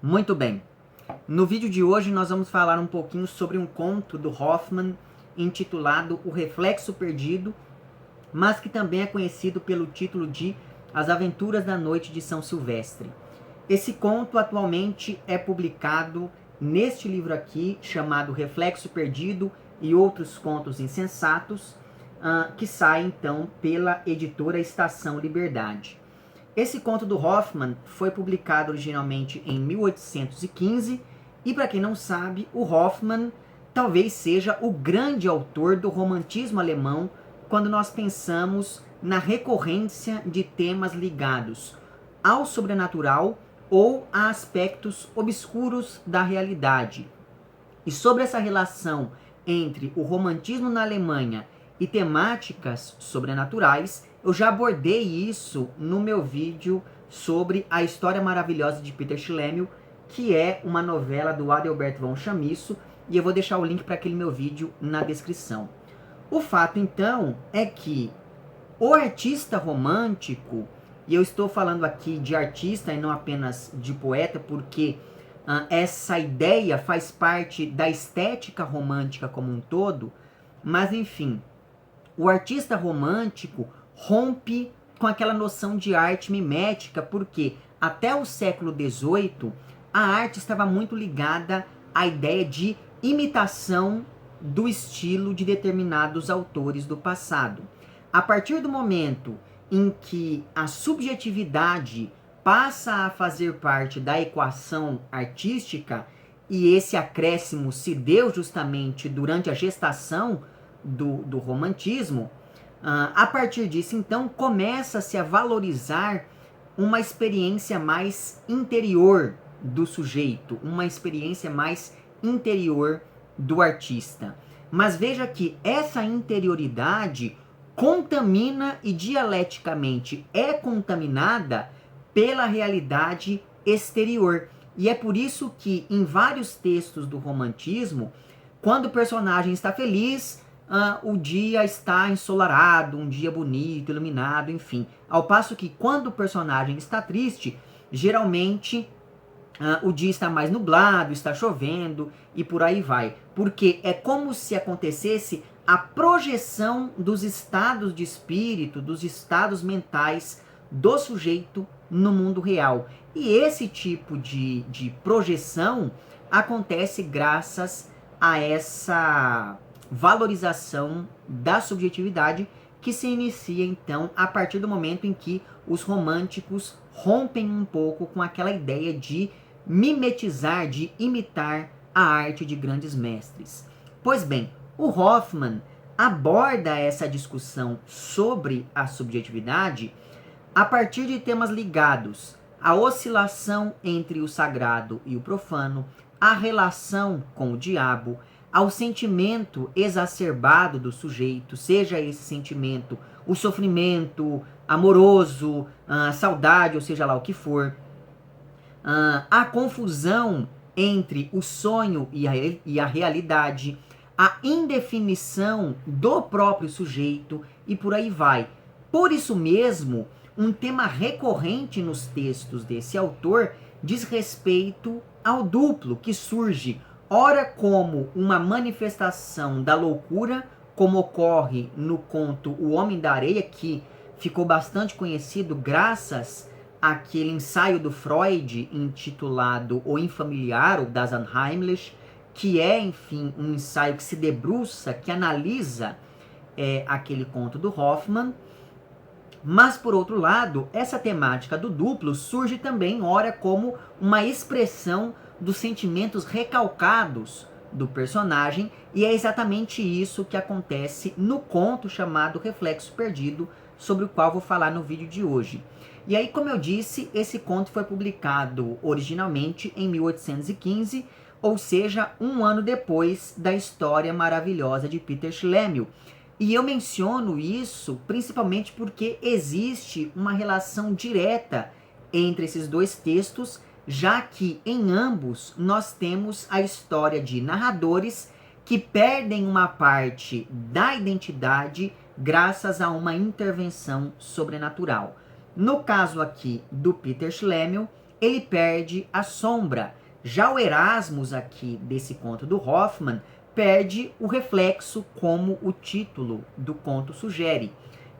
Muito bem. No vídeo de hoje nós vamos falar um pouquinho sobre um conto do Hoffmann intitulado O Reflexo Perdido, mas que também é conhecido pelo título de As Aventuras da Noite de São Silvestre. Esse conto atualmente é publicado neste livro aqui, chamado Reflexo Perdido e Outros Contos Insensatos, que sai então pela editora Estação Liberdade. Esse conto do Hoffmann foi publicado originalmente em 1815 e, para quem não sabe, o Hoffmann talvez seja o grande autor do romantismo alemão quando nós pensamos na recorrência de temas ligados ao sobrenatural ou a aspectos obscuros da realidade. E sobre essa relação entre o romantismo na Alemanha e temáticas sobrenaturais, eu já abordei isso no meu vídeo sobre A História Maravilhosa de Peter Schlemihl, que é uma novela do Adalbert von Chamisso, e eu vou deixar o link para aquele meu vídeo na descrição. O fato, então, é que o artista romântico, e eu estou falando aqui de artista e não apenas de poeta, porque essa ideia faz parte da estética romântica como um todo, mas enfim, o artista romântico rompe com aquela noção de arte mimética, porque até o século XVIII a arte estava muito ligada à ideia de imitação do estilo de determinados autores do passado. A partir do momento em que a subjetividade passa a fazer parte da equação artística, e esse acréscimo se deu justamente durante a gestação do romantismo, a partir disso, então, começa-se a valorizar uma experiência mais interior do sujeito, uma experiência mais interior do artista. Mas veja que essa interioridade contamina e dialeticamente é contaminada pela realidade exterior. E é por isso que em vários textos do romantismo, quando o personagem está feliz, o dia está ensolarado, um dia bonito, iluminado, enfim. Ao passo que quando o personagem está triste, geralmente o dia está mais nublado, está chovendo e por aí vai. Porque é como se acontecesse a projeção dos estados de espírito, dos estados mentais do sujeito no mundo real. E esse tipo de projeção acontece graças a essa valorização da subjetividade que se inicia então a partir do momento em que os românticos rompem um pouco com aquela ideia de mimetizar, de imitar a arte de grandes mestres. Pois bem, o Hoffmann aborda essa discussão sobre a subjetividade a partir de temas ligados à oscilação entre o sagrado e o profano, à relação com o diabo, ao sentimento exacerbado do sujeito, seja esse sentimento o sofrimento amoroso, a saudade, ou seja lá o que for, a confusão entre o sonho e a realidade, a indefinição do próprio sujeito e por aí vai. Por isso mesmo, um tema recorrente nos textos desse autor diz respeito ao duplo, que surge ora como uma manifestação da loucura, como ocorre no conto O Homem da Areia, que ficou bastante conhecido graças àquele ensaio do Freud intitulado O Infamiliar, ou Das Unheimlich, que é, enfim, um ensaio que se debruça, que analisa aquele conto do Hoffmann. Mas, por outro lado, essa temática do duplo surge também, ora, como uma expressão dos sentimentos recalcados do personagem, e é exatamente isso que acontece no conto chamado Reflexo Perdido, sobre o qual vou falar no vídeo de hoje. E aí, como eu disse, esse conto foi publicado originalmente em 1815, ou seja, um ano depois da História Maravilhosa de Peter Schlemihl. E eu menciono isso principalmente porque existe uma relação direta entre esses dois textos, já que em ambos nós temos a história de narradores que perdem uma parte da identidade graças a uma intervenção sobrenatural. No caso aqui do Peter Schlemihl, ele perde a sombra. Já o Erasmus aqui desse conto do Hoffmann perde o reflexo, como o título do conto sugere.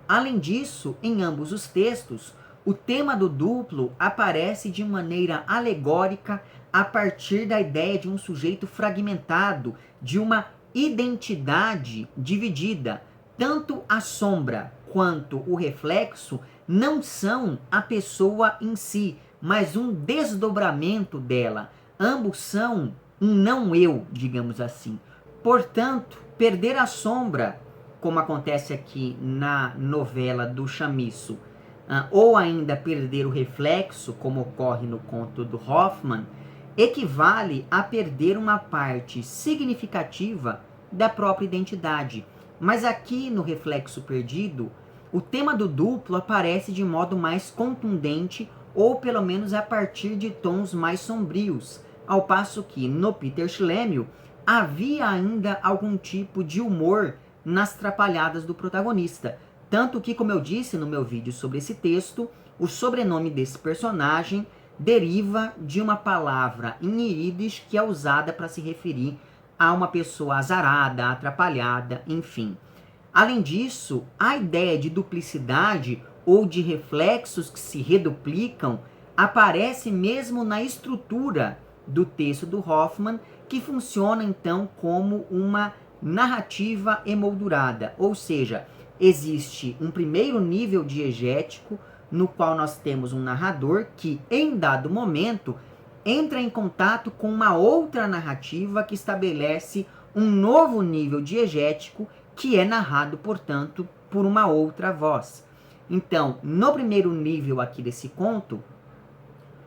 Além disso, em ambos os textos, o tema do duplo aparece de maneira alegórica a partir da ideia de um sujeito fragmentado, de uma identidade dividida. Tanto a sombra quanto o reflexo não são a pessoa em si, mas um desdobramento dela. Ambos são um não-eu, digamos assim. Portanto, perder a sombra, como acontece aqui na novela do Chamisso, ou ainda perder o reflexo, como ocorre no conto do Hoffmann, equivale a perder uma parte significativa da própria identidade. Mas aqui no Reflexo Perdido, o tema do duplo aparece de modo mais contundente, ou pelo menos a partir de tons mais sombrios, ao passo que no Peter Schlemihl havia ainda algum tipo de humor nas trapalhadas do protagonista. Tanto que, como eu disse no meu vídeo sobre esse texto, o sobrenome desse personagem deriva de uma palavra em Yiddish que é usada para se referir a uma pessoa azarada, atrapalhada, enfim. Além disso, a ideia de duplicidade ou de reflexos que se reduplicam aparece mesmo na estrutura do texto do Hoffmann, que funciona então como uma narrativa emoldurada, ou seja, existe um primeiro nível diegético no qual nós temos um narrador que, em dado momento, entra em contato com uma outra narrativa que estabelece um novo nível diegético que é narrado, portanto, por uma outra voz. Então, no primeiro nível aqui desse conto,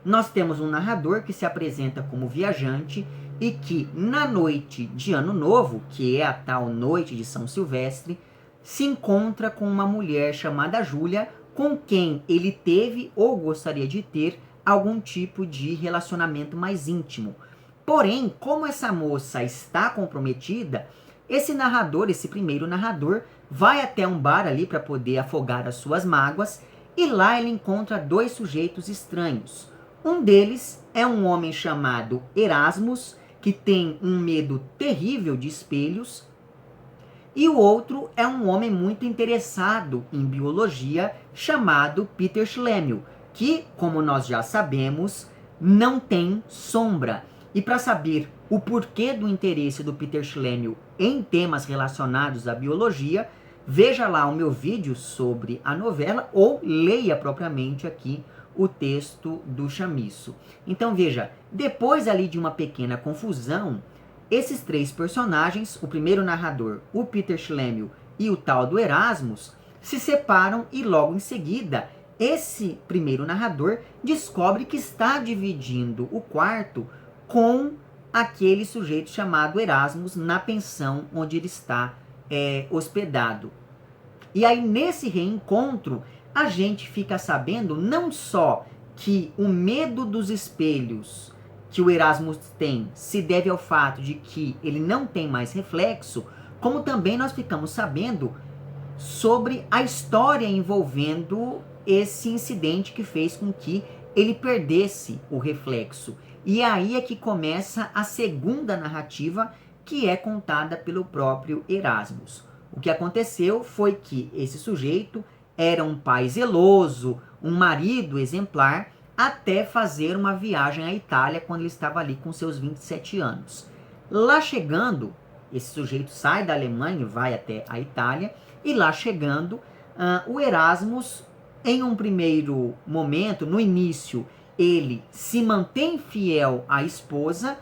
nós temos um narrador que se apresenta como viajante e que, na noite de Ano Novo, que é a tal noite de São Silvestre, se encontra com uma mulher chamada Júlia, com quem ele teve ou gostaria de ter algum tipo de relacionamento mais íntimo. Porém, como essa moça está comprometida, esse narrador, esse primeiro narrador, vai até um bar ali para poder afogar as suas mágoas, e lá ele encontra dois sujeitos estranhos. Um deles é um homem chamado Erasmus, que tem um medo terrível de espelhos, e o outro é um homem muito interessado em biologia, chamado Peter Schlemihl, que, como nós já sabemos, não tem sombra. E para saber o porquê do interesse do Peter Schlemihl em temas relacionados à biologia, veja lá o meu vídeo sobre a novela ou leia propriamente aqui o texto do Chamisso. Então veja, depois ali de uma pequena confusão, esses três personagens, o primeiro narrador, o Peter Schlemihl e o tal do Erasmus, se separam e logo em seguida, esse primeiro narrador descobre que está dividindo o quarto com aquele sujeito chamado Erasmus na pensão onde ele está hospedado. E aí nesse reencontro, a gente fica sabendo não só que o medo dos espelhos que o Erasmus tem se deve ao fato de que ele não tem mais reflexo, como também nós ficamos sabendo sobre a história envolvendo esse incidente que fez com que ele perdesse o reflexo. E aí é que começa a segunda narrativa, que é contada pelo próprio Erasmus. O que aconteceu foi que esse sujeito era um pai zeloso, um marido exemplar, até fazer uma viagem à Itália quando ele estava ali com seus 27 anos. Lá chegando, esse sujeito sai da Alemanha e vai até a Itália, e lá chegando, o Erasmus, em um primeiro momento, no início, ele se mantém fiel à esposa,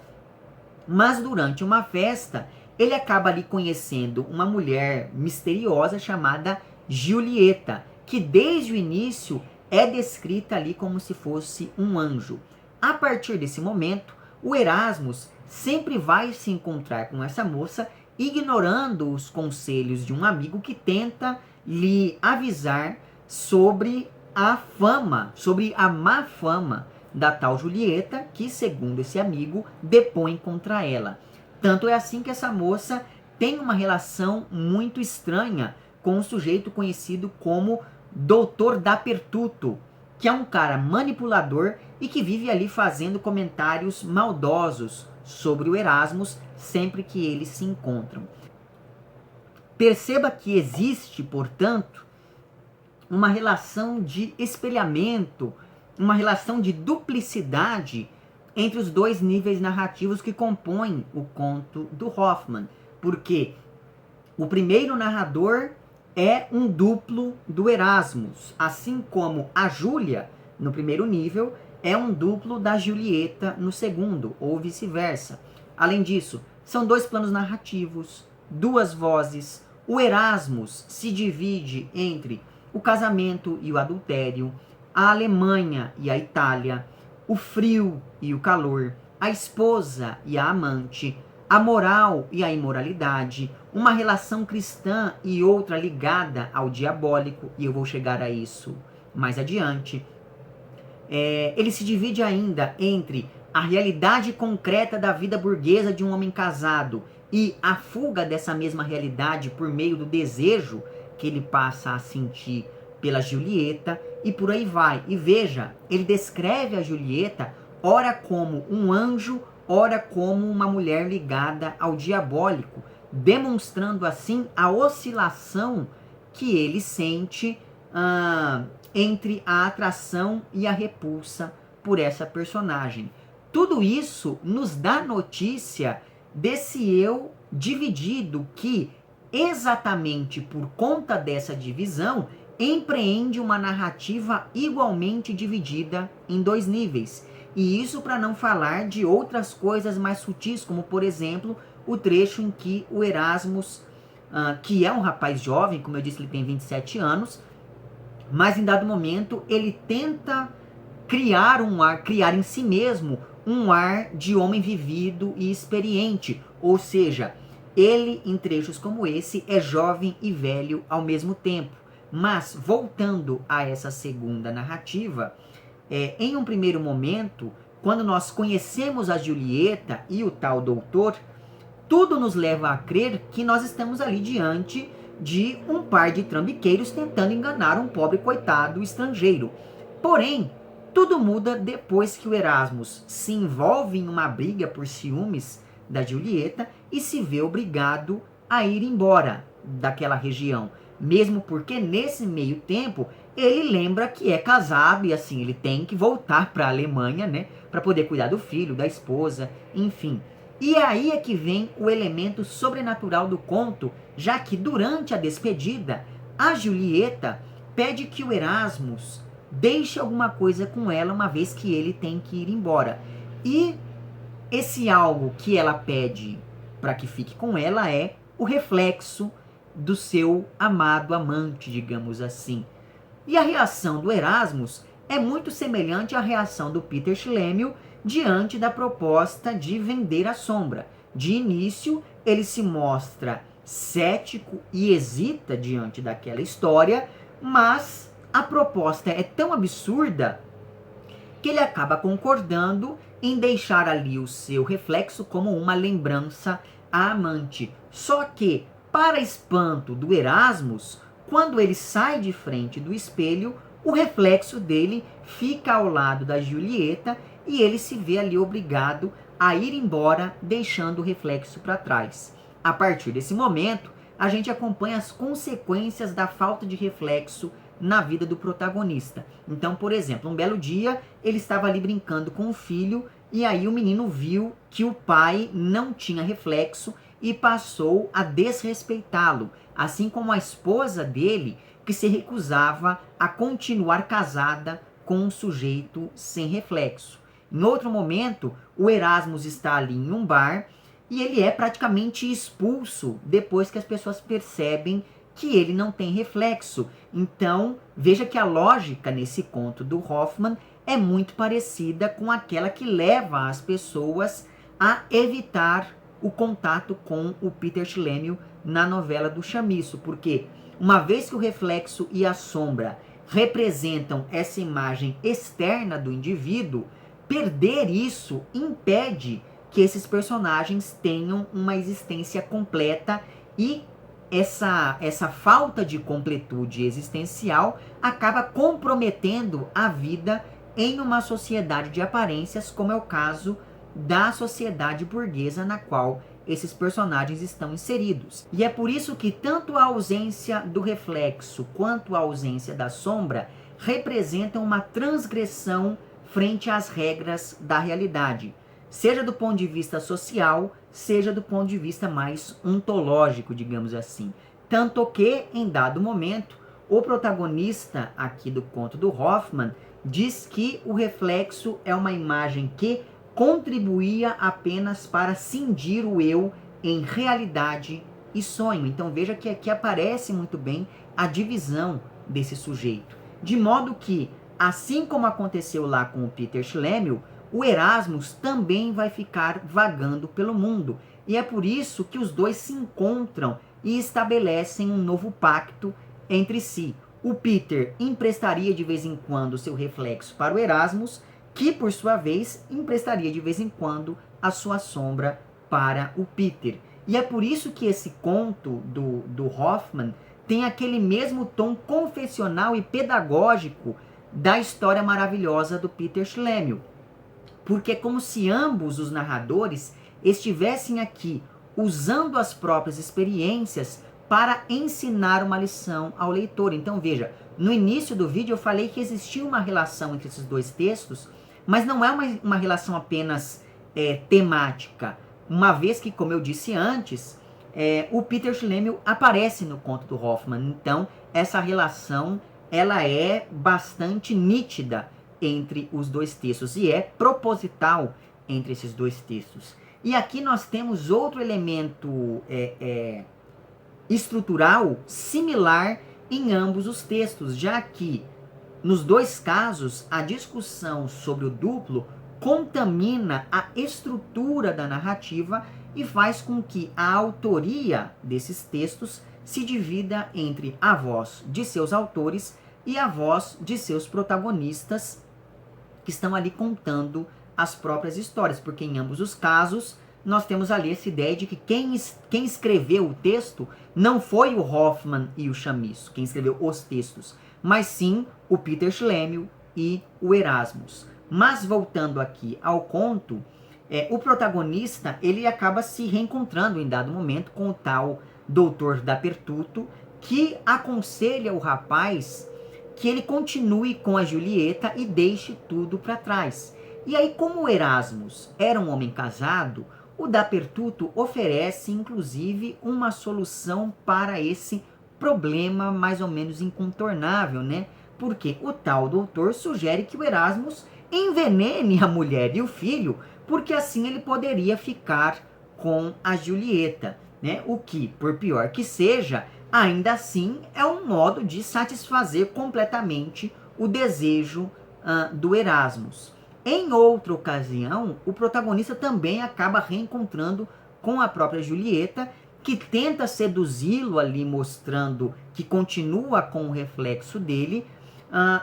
mas durante uma festa, ele acaba ali conhecendo uma mulher misteriosa chamada Giulietta, que desde o início é descrita ali como se fosse um anjo. A partir desse momento, o Erasmus sempre vai se encontrar com essa moça, ignorando os conselhos de um amigo que tenta lhe avisar sobre a fama, sobre a má fama da tal Julieta, que, segundo esse amigo, depõe contra ela. Tanto é assim que essa moça tem uma relação muito estranha com um sujeito conhecido como Doutor Dappertutto, que é um cara manipulador e que vive ali fazendo comentários maldosos sobre o Erasmus sempre que eles se encontram. Perceba que existe, portanto, uma relação de espelhamento, uma relação de duplicidade entre os dois níveis narrativos que compõem o conto do Hoffmann. Porque o primeiro narrador é um duplo do Erasmus, assim como a Júlia, no primeiro nível, é um duplo da Julieta no segundo, ou vice-versa. Além disso, são dois planos narrativos, duas vozes. O Erasmus se divide entre o casamento e o adultério, a Alemanha e a Itália, o frio e o calor, a esposa e a amante, a moral e a imoralidade, uma relação cristã e outra ligada ao diabólico, e eu vou chegar a isso mais adiante. Ele se divide ainda entre a realidade concreta da vida burguesa de um homem casado e a fuga dessa mesma realidade por meio do desejo que ele passa a sentir pela Julieta, e por aí vai. E veja, ele descreve a Julieta ora como um anjo, ora como uma mulher ligada ao diabólico, demonstrando assim a oscilação que ele sente entre a atração e a repulsa por essa personagem. Tudo isso nos dá notícia desse eu dividido que, exatamente por conta dessa divisão, empreende uma narrativa igualmente dividida em dois níveis. E isso para não falar de outras coisas mais sutis, como por exemplo, o trecho em que o Erasmus, que é um rapaz jovem, como eu disse, ele tem 27 anos, mas em dado momento ele tenta criar em si mesmo um ar de homem vivido e experiente. Ou seja, ele, em trechos como esse, é jovem e velho ao mesmo tempo. Mas, voltando a essa segunda narrativa, em um primeiro momento, quando nós conhecemos a Julieta e o tal doutor, tudo nos leva a crer que nós estamos ali diante de um par de trambiqueiros tentando enganar um pobre coitado estrangeiro. Porém, tudo muda depois que o Erasmus se envolve em uma briga por ciúmes da Julieta e se vê obrigado a ir embora daquela região. Mesmo porque nesse meio tempo ele lembra que é casado e assim ele tem que voltar para a Alemanha, né, para poder cuidar do filho, da esposa, enfim. E aí é que vem o elemento sobrenatural do conto, já que durante a despedida, a Julieta pede que o Erasmus deixe alguma coisa com ela, uma vez que ele tem que ir embora. E esse algo que ela pede para que fique com ela é o reflexo do seu amado amante, digamos assim. E a reação do Erasmus é muito semelhante à reação do Peter Schlemihl diante da proposta de vender a sombra. De início, ele se mostra cético e hesita diante daquela história, mas a proposta é tão absurda que ele acaba concordando em deixar ali o seu reflexo como uma lembrança à amante. Só que, para espanto do Erasmus, quando ele sai de frente do espelho, o reflexo dele fica ao lado da Julieta e ele se vê ali obrigado a ir embora, deixando o reflexo para trás. A partir desse momento, a gente acompanha as consequências da falta de reflexo na vida do protagonista. Então, por exemplo, um belo dia, ele estava ali brincando com o filho e aí o menino viu que o pai não tinha reflexo e passou a desrespeitá-lo, assim como a esposa dele, que se recusava a continuar casada com um sujeito sem reflexo. Em outro momento, o Erasmus está ali em um bar e ele é praticamente expulso depois que as pessoas percebem que ele não tem reflexo. Então, veja que a lógica nesse conto do Hoffmann é muito parecida com aquela que leva as pessoas a evitar o contato com o Peter Schlemihl na novela do Chamisso, porque uma vez que o reflexo e a sombra representam essa imagem externa do indivíduo, perder isso impede que esses personagens tenham uma existência completa e essa falta de completude existencial acaba comprometendo a vida em uma sociedade de aparências, como é o caso da sociedade burguesa na qual esses personagens estão inseridos. E é por isso que tanto a ausência do reflexo quanto a ausência da sombra representam uma transgressão frente às regras da realidade, seja do ponto de vista social, seja do ponto de vista mais ontológico, digamos assim. Tanto que, em dado momento, o protagonista aqui do conto do Hoffmann diz que o reflexo é uma imagem que contribuía apenas para cindir o eu em realidade e sonho. Então veja que aqui aparece muito bem a divisão desse sujeito. De modo que, assim como aconteceu lá com o Peter Schlemihl, o Erasmus também vai ficar vagando pelo mundo. E é por isso que os dois se encontram e estabelecem um novo pacto entre si. O Peter emprestaria de vez em quando seu reflexo para o Erasmus, que por sua vez emprestaria de vez em quando a sua sombra para o Peter. E é por isso que esse conto do Hoffmann tem aquele mesmo tom confessional e pedagógico da história maravilhosa do Peter Schlemihl. Porque é como se ambos os narradores estivessem aqui usando as próprias experiências para ensinar uma lição ao leitor. Então veja, no início do vídeo eu falei que existia uma relação entre esses dois textos, mas não é uma relação apenas temática, uma vez que, como eu disse antes, o Peter Schlemihl aparece no conto do Hoffmann. Então essa relação ela é bastante nítida entre os dois textos e é proposital entre esses dois textos. E aqui nós temos outro elemento estrutural similar em ambos os textos, já que nos dois casos a discussão sobre o duplo contamina a estrutura da narrativa e faz com que a autoria desses textos se divida entre a voz de seus autores e a voz de seus protagonistas que estão ali contando as próprias histórias, porque em ambos os casos nós temos ali essa ideia de que quem escreveu o texto não foi o Hoffmann e o Chamisso, quem escreveu os textos, mas sim o Peter Schlemihl e o Erasmus. Mas voltando aqui ao conto, o protagonista ele acaba se reencontrando em dado momento com o tal doutor Dappertutto, que aconselha o rapaz que ele continue com a Julieta e deixe tudo para trás. E aí, como o Erasmus era um homem casado, o Dappertutto oferece, inclusive, uma solução para esse problema mais ou menos incontornável, né? Porque o tal doutor sugere que o Erasmus envenene a mulher e o filho, porque assim ele poderia ficar com a Julieta, né? O que, por pior que seja, ainda assim é um modo de satisfazer completamente o desejo do Erasmus. Em outra ocasião, o protagonista também acaba reencontrando com a própria Julieta, que tenta seduzi-lo ali, mostrando que continua com o reflexo dele,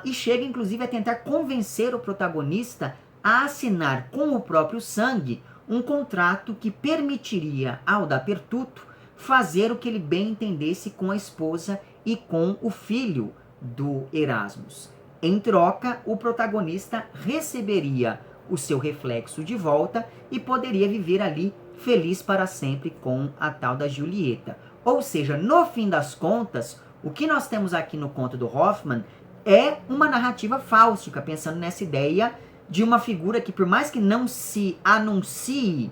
e chega inclusive a tentar convencer o protagonista a assinar com o próprio sangue um contrato que permitiria ao Dappertutto fazer o que ele bem entendesse com a esposa e com o filho do Erasmus. Em troca, o protagonista receberia o seu reflexo de volta e poderia viver ali feliz para sempre com a tal da Julieta. Ou seja, no fim das contas, o que nós temos aqui no conto do Hoffmann é uma narrativa fáustica, pensando nessa ideia de uma figura que, por mais que não se anuncie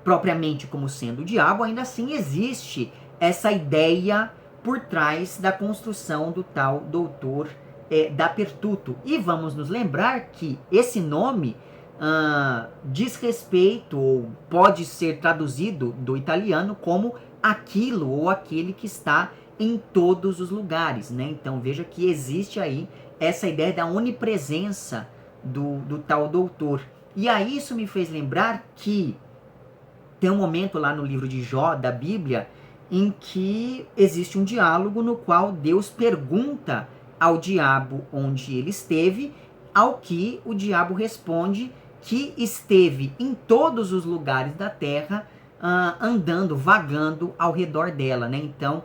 propriamente como sendo o diabo, ainda assim existe essa ideia por trás da construção do tal doutor Dappertutto. E vamos nos lembrar que esse nome diz respeito, ou pode ser traduzido do italiano como aquilo ou aquele que está em todos os lugares, né? Então veja que existe aí essa ideia da onipresença do tal doutor. E aí isso me fez lembrar que tem um momento lá no livro de Jó, da Bíblia, em que existe um diálogo no qual Deus pergunta ao diabo onde ele esteve, ao que o diabo responde que esteve em todos os lugares da terra, andando, vagando ao redor dela, né? Então,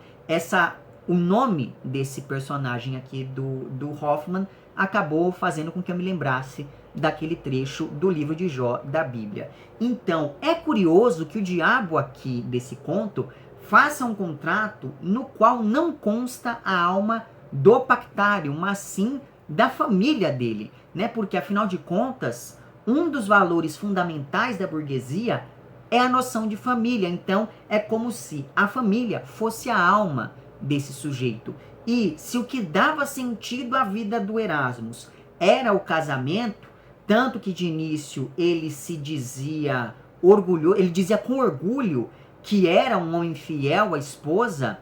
o nome desse personagem aqui do Hoffman acabou fazendo com que eu me lembrasse daquele trecho do livro de Jó da Bíblia. Então, é curioso que o diabo aqui desse conto faça um contrato no qual não consta a alma do pactário, mas sim da família dele, né? Porque, afinal de contas, um dos valores fundamentais da burguesia é a noção de família. Então, é como se a família fosse a alma desse sujeito. E se o que dava sentido à vida do Erasmus era o casamento, tanto que de início ele se dizia orgulhoso, ele dizia com orgulho que era um homem fiel à esposa,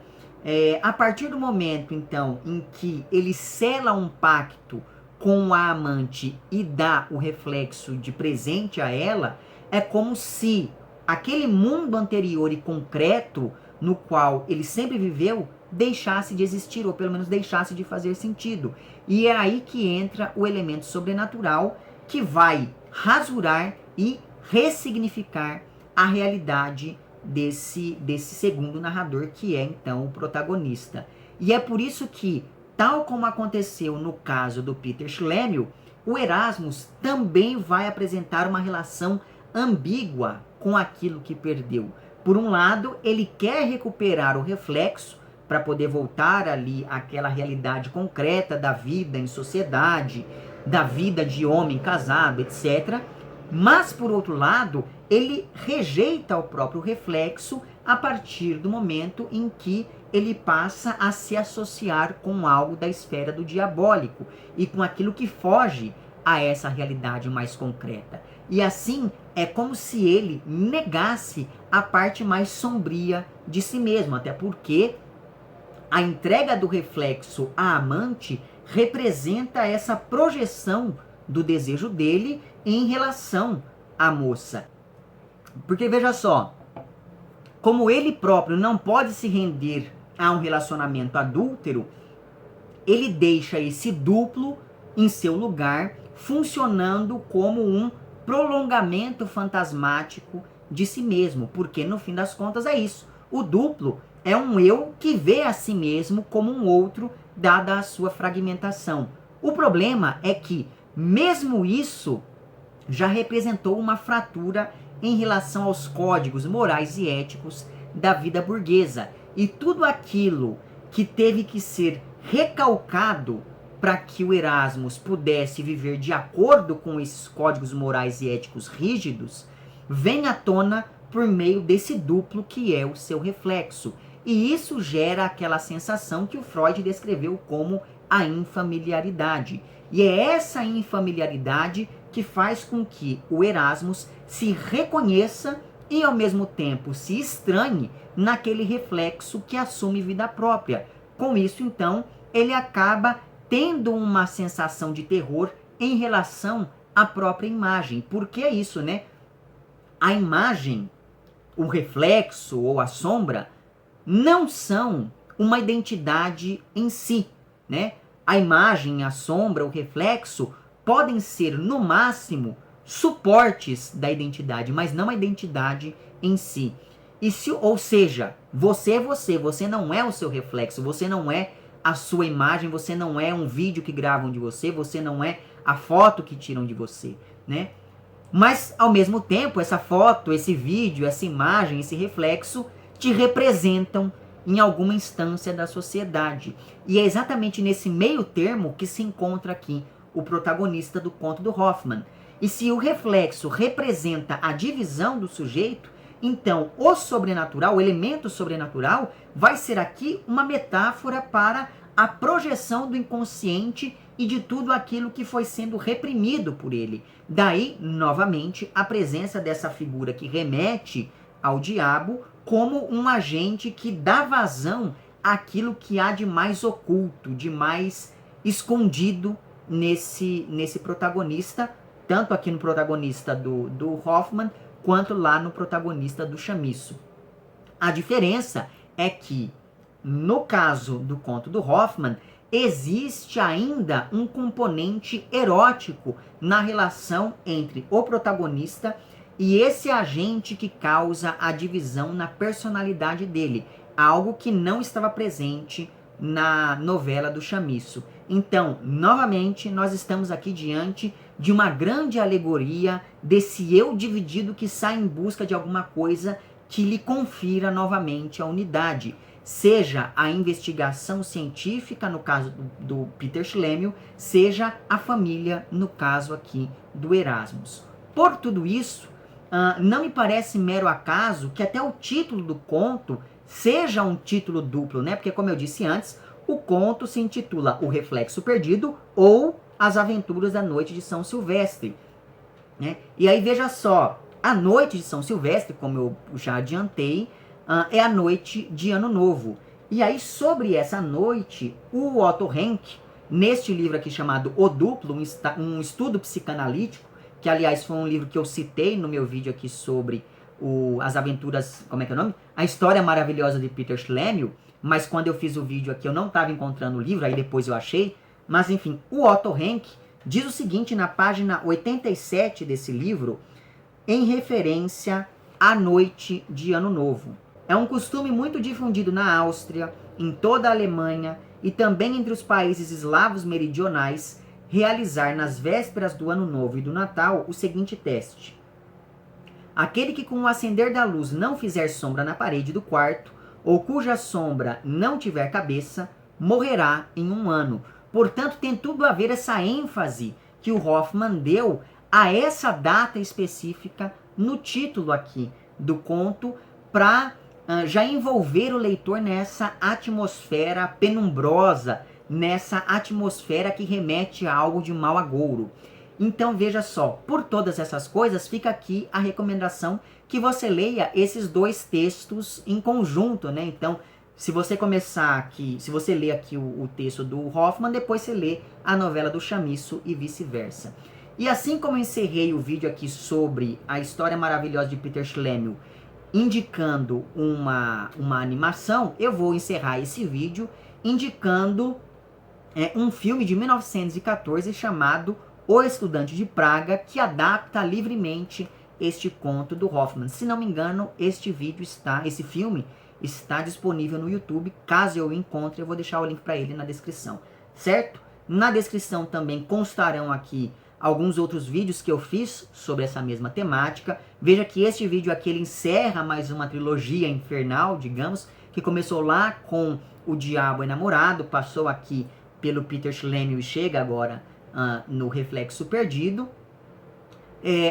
a partir do momento, então, em que ele sela um pacto com a amante e dá o reflexo de presente a ela, é como se aquele mundo anterior e concreto no qual ele sempre viveu deixasse de existir, ou pelo menos deixasse de fazer sentido. E é aí que entra o elemento sobrenatural, que vai rasurar e ressignificar a realidade desse segundo narrador, que é então o protagonista. E é por isso que, tal como aconteceu no caso do Peter Schlemihl, o Erasmus também vai apresentar uma relação ambígua com aquilo que perdeu. Por um lado, ele quer recuperar o reflexo para poder voltar ali àquela realidade concreta da vida em sociedade, da vida de homem casado, etc. Mas, por outro lado, ele rejeita o próprio reflexo a partir do momento em que ele passa a se associar com algo da esfera do diabólico e com aquilo que foge a essa realidade mais concreta. E assim, é como se ele negasse a parte mais sombria de si mesmo, até porque a entrega do reflexo à amante representa essa projeção do desejo dele em relação à moça. Porque veja só, como ele próprio não pode se render a um relacionamento adúltero, ele deixa esse duplo em seu lugar, funcionando como um prolongamento fantasmático de si mesmo, porque no fim das contas é isso. O duplo é um eu que vê a si mesmo como um outro, dada a sua fragmentação. O problema é que, mesmo isso, já representou uma fratura em relação aos códigos morais e éticos da vida burguesa. E tudo aquilo que teve que ser recalcado para que o Erasmus pudesse viver de acordo com esses códigos morais e éticos rígidos, vem à tona por meio desse duplo que é o seu reflexo. E isso gera aquela sensação que o Freud descreveu como a infamiliaridade. E é essa infamiliaridade que faz com que o Erasmus se reconheça e ao mesmo tempo se estranhe naquele reflexo que assume vida própria. Com isso, então, ele acaba tendo uma sensação de terror em relação à própria imagem. Porque é isso, né? A imagem, o reflexo ou a sombra não são uma identidade em si, né? A imagem, a sombra, o reflexo podem ser, no máximo, suportes da identidade, mas não a identidade em si. Ou seja, você é você não é o seu reflexo, você não é a sua imagem, você não é um vídeo que gravam de você, você não é a foto que tiram de você, né? Mas, ao mesmo tempo, essa foto, esse vídeo, essa imagem, esse reflexo te representam em alguma instância da sociedade. E é exatamente nesse meio termo que se encontra aqui o protagonista do conto do Hoffman. E se o reflexo representa a divisão do sujeito, então o sobrenatural, o elemento sobrenatural, vai ser aqui uma metáfora para a projeção do inconsciente e de tudo aquilo que foi sendo reprimido por ele. Daí, novamente, a presença dessa figura que remete ao diabo como um agente que dá vazão àquilo que há de mais oculto, de mais escondido nesse protagonista, tanto aqui no protagonista do Hoffman, quanto lá no protagonista do Chamisso. A diferença é que, no caso do conto do Hoffman, existe ainda um componente erótico na relação entre o protagonista E esse agente que causa a divisão na personalidade dele, algo que não estava presente na novela do Chamisso. Então, novamente, nós estamos aqui diante de uma grande alegoria desse eu dividido que sai em busca de alguma coisa que lhe confira novamente a unidade. Seja a investigação científica, no caso do Peter Schlemihl, seja a família, no caso aqui do Erasmus. Por tudo isso, não me parece mero acaso que até o título do conto seja um título duplo, né? Porque, como eu disse antes, o conto se intitula O Reflexo Perdido ou As Aventuras da Noite de São Silvestre, né? E aí, veja só, a noite de São Silvestre, como eu já adiantei, é a noite de Ano Novo. E aí, sobre essa noite, o Otto Rank, neste livro aqui chamado O Duplo, um estudo psicanalítico, que aliás foi um livro que eu citei no meu vídeo aqui sobre as aventuras, como é que é o nome? A História Maravilhosa de Peter Schlemihl, mas quando eu fiz o vídeo aqui eu não estava encontrando o livro, aí depois eu achei. Mas enfim, o Otto Rank diz o seguinte na página 87 desse livro, em referência à noite de Ano Novo. É um costume muito difundido na Áustria, em toda a Alemanha e também entre os países eslavos meridionais, realizar nas vésperas do Ano Novo e do Natal o seguinte teste. Aquele que com o acender da luz não fizer sombra na parede do quarto, ou cuja sombra não tiver cabeça, morrerá em 1 ano. Portanto, tem tudo a ver essa ênfase que o Hoffmann deu a essa data específica no título aqui do conto, para já envolver o leitor nessa atmosfera penumbrosa, nessa atmosfera que remete a algo de mau agouro. Então veja só, por todas essas coisas, fica aqui a recomendação que você leia esses dois textos em conjunto, né? Então, se você começar aqui, se você ler aqui o texto do Hoffmann, depois você lê a novela do Chamisso e vice-versa. E assim como eu encerrei o vídeo aqui sobre a História Maravilhosa de Peter Schlemihl, indicando uma animação, eu vou encerrar esse vídeo indicando um filme de 1914 chamado O Estudante de Praga, que adapta livremente este conto do Hoffmann. Se não me engano, esse filme está disponível no YouTube. Caso eu o encontre, eu vou deixar o link para ele na descrição, certo? Na descrição também constarão aqui alguns outros vídeos que eu fiz sobre essa mesma temática. Veja que este vídeo aqui ele encerra mais uma trilogia infernal, digamos, que começou lá com O Diabo é Namorado, passou aqui pelo Peter Schlemihl e chega agora no Reflexo Perdido.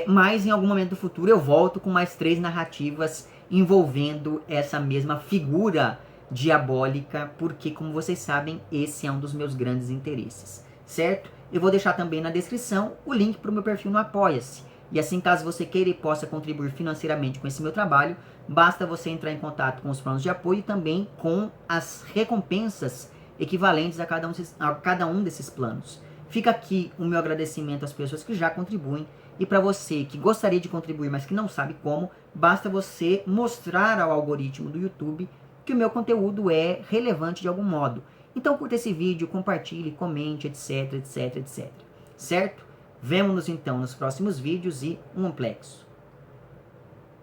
Mas em algum momento do futuro eu volto com mais 3 narrativas envolvendo essa mesma figura diabólica, porque, como vocês sabem, esse é um dos meus grandes interesses, certo? Eu vou deixar também na descrição o link para o meu perfil no Apoia-se. E assim, caso você queira e possa contribuir financeiramente com esse meu trabalho, basta você entrar em contato com os planos de apoio e também com as recompensas equivalentes a cada um desses planos. Fica aqui o meu agradecimento às pessoas que já contribuem. E para você que gostaria de contribuir, mas que não sabe como, basta você mostrar ao algoritmo do YouTube que o meu conteúdo é relevante de algum modo. Então curta esse vídeo, compartilhe, comente, etc, etc, etc. Certo? Vemo-nos então nos próximos vídeos e um amplexo.